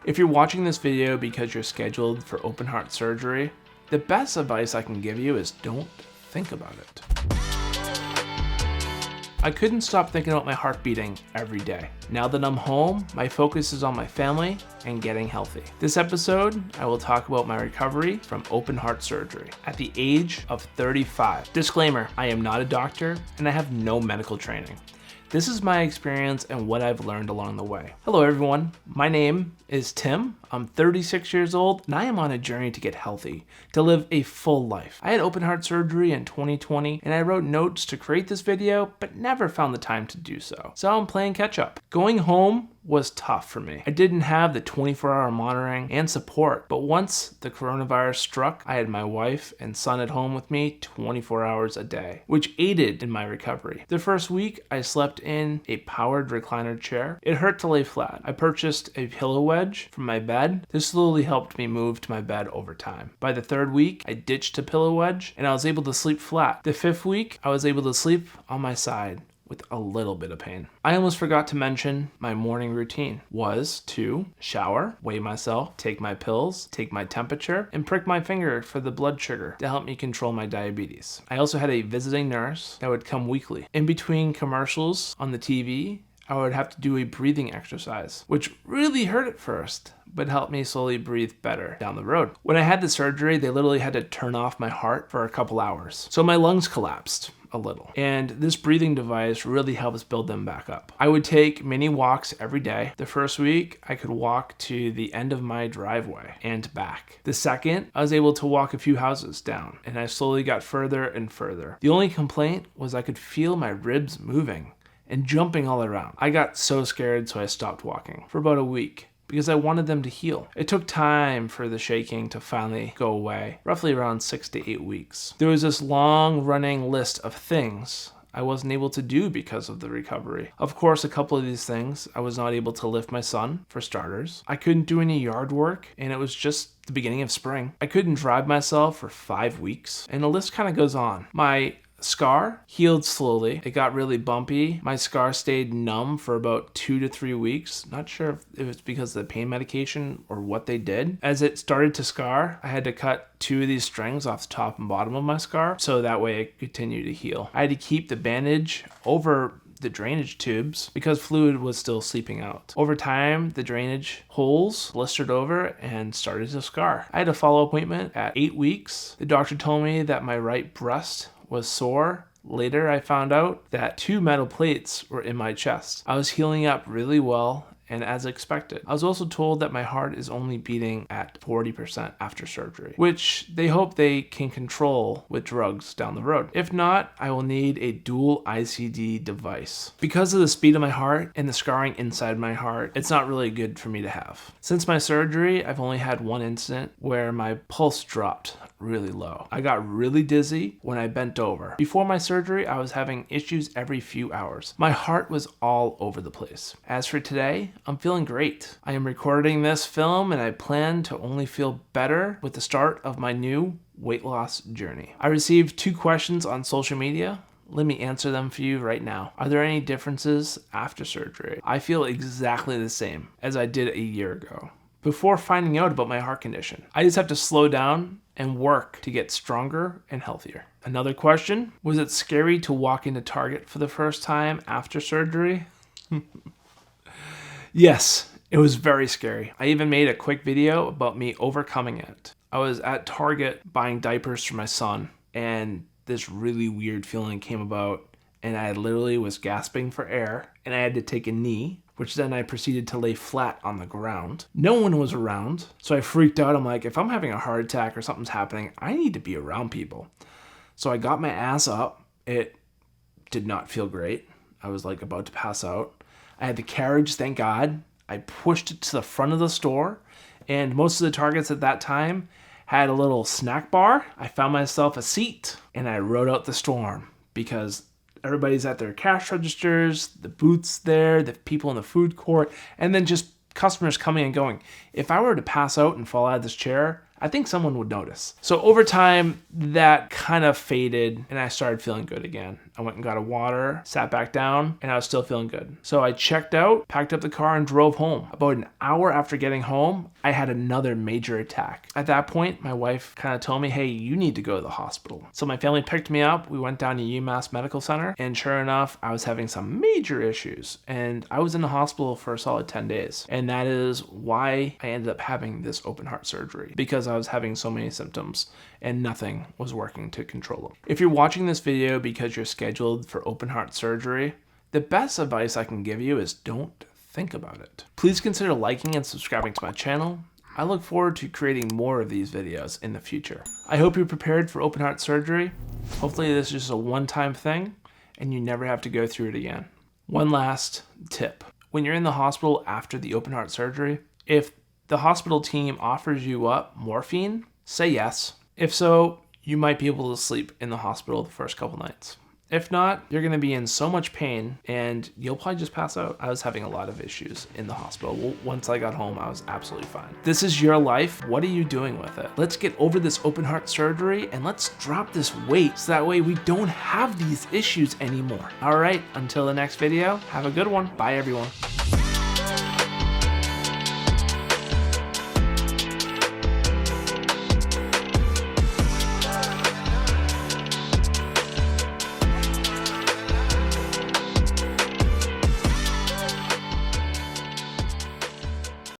If you're watching this video because you're scheduled for open heart surgery, the best advice I can give you is don't think about it. I couldn't stop thinking about my heart beating every day. Now that I'm home, my focus is on my family and getting healthy. This episode, I will talk about my recovery from open heart surgery at the age of 35. Disclaimer, I am not a doctor and I have no medical training. This is my experience and what I've learned along the way. Hello everyone, my name is Tim. I'm 36 years old and I am on a journey to get healthy, to live a full life. I had open heart surgery in 2020 and I wrote notes to create this video, but never found the time to do so. So I'm playing catch up. Going home was tough for me. I didn't have the 24-hour monitoring and support, but once the coronavirus struck, I had my wife and son at home with me 24 hours a day, which aided in my recovery. The first week, I slept in a powered recliner chair. It hurt to lay flat. I purchased a pillow wedge from my bed. This slowly helped me move to my bed over time. By the third week, I ditched a pillow wedge and I was able to sleep flat. The fifth week, I was able to sleep on my side with a little bit of pain. I almost forgot to mention my morning routine was to shower, weigh myself, take my pills, take my temperature, and prick my finger for the blood sugar to help me control my diabetes. I also had a visiting nurse that would come weekly. In between commercials on the TV, I would have to do a breathing exercise, which really hurt at first, but helped me slowly breathe better down the road. When I had the surgery, they literally had to turn off my heart for a couple hours. So my lungs collapsed a little. And this breathing device really helps build them back up. I would take mini walks every day. The first week, I could walk to the end of my driveway and back. The second, I was able to walk a few houses down, and I slowly got further and further. The only complaint was I could feel my ribs moving and jumping all around. I got so scared, so I stopped walking for about a week because I wanted them to heal. It took time for the shaking to finally go away, roughly around 6 to 8 weeks. There was this long running list of things I wasn't able to do because of the recovery. Of course, a couple of these things, I was not able to lift my son, for starters. I couldn't do any yard work, and it was just the beginning of spring. I couldn't drive myself for 5 weeks, and the list kind of goes on. My scar healed slowly. It got really bumpy. My scar stayed numb for about 2 to 3 weeks. Not sure if it was because of the pain medication or what they did. As it started to scar, I had to cut 2 of these strings off the top and bottom of my scar so that way it could continue to heal. I had to keep the bandage over the drainage tubes because fluid was still seeping out. Over time, the drainage holes blistered over and started to scar. I had a follow-up appointment at 8 weeks. The doctor told me that my right breast was sore. Later, I found out that 2 metal plates were in my chest. I was healing up really well and as expected. I was also told that my heart is only beating at 40% after surgery, which they hope they can control with drugs down the road. If not, I will need a dual ICD device. Because of the speed of my heart and the scarring inside my heart, it's not really good for me to have. Since my surgery, I've only had one incident where my pulse dropped really low. I got really dizzy when I bent over. Before my surgery, I was having issues every few hours. My heart was all over the place. As for today, I'm feeling great. I am recording this film and I plan to only feel better with the start of my new weight loss journey. I received 2 questions on social media. Let me answer them for you right now. Are there any differences after surgery? I feel exactly the same as I did a year ago before finding out about my heart condition. I just have to slow down and work to get stronger and healthier. Another question, was it scary to walk into Target for the first time after surgery? Yes, it was very scary. I even made a quick video about me overcoming it. I was at Target buying diapers for my son, and this really weird feeling came about, and I literally was gasping for air, and I had to take a knee, which then I proceeded to lay flat on the ground. No one was around, so I freaked out. I'm like, if I'm having a heart attack or something's happening, I need to be around people. So I got my ass up. It did not feel great. I was like about to pass out. I had the carriage, thank God. I pushed it to the front of the store, and most of the Targets at that time had a little snack bar. I found myself a seat, and I rode out the storm because everybody's at their cash registers, the booths there, the people in the food court, and then just customers coming and going. If I were to pass out and fall out of this chair, I think someone would notice. So over time, that kind of faded and I started feeling good again. I went and got a water, sat back down, and I was still feeling good. So I checked out, packed up the car, and drove home. About an hour after getting home, I had another major attack. At that point, my wife kind of told me, hey, you need to go to the hospital. So my family picked me up. We went down to UMass Medical Center, and sure enough, I was having some major issues. And I was in the hospital for a solid 10 days. And that is why I ended up having this open heart surgery, because I was having so many symptoms and nothing was working to control them. If you're watching this video because you're scheduled for open heart surgery, the best advice I can give you is don't think about it. Please consider liking and subscribing to my channel. I look forward to creating more of these videos in the future. I hope you're prepared for open heart surgery. Hopefully this is just a one-time thing and you never have to go through it again. One last tip. When you're in the hospital after the open heart surgery, if the hospital team offers you up morphine, say yes. If so, you might be able to sleep in the hospital the first couple nights. If not, you're going to be in so much pain and you'll probably just pass out. I was having a lot of issues in the hospital. Once I got home, I was absolutely fine. This is your life. What are you doing with it? Let's get over this open heart surgery and let's drop this weight so that way we don't have these issues anymore. All right, until the next video, have a good one. Bye, everyone.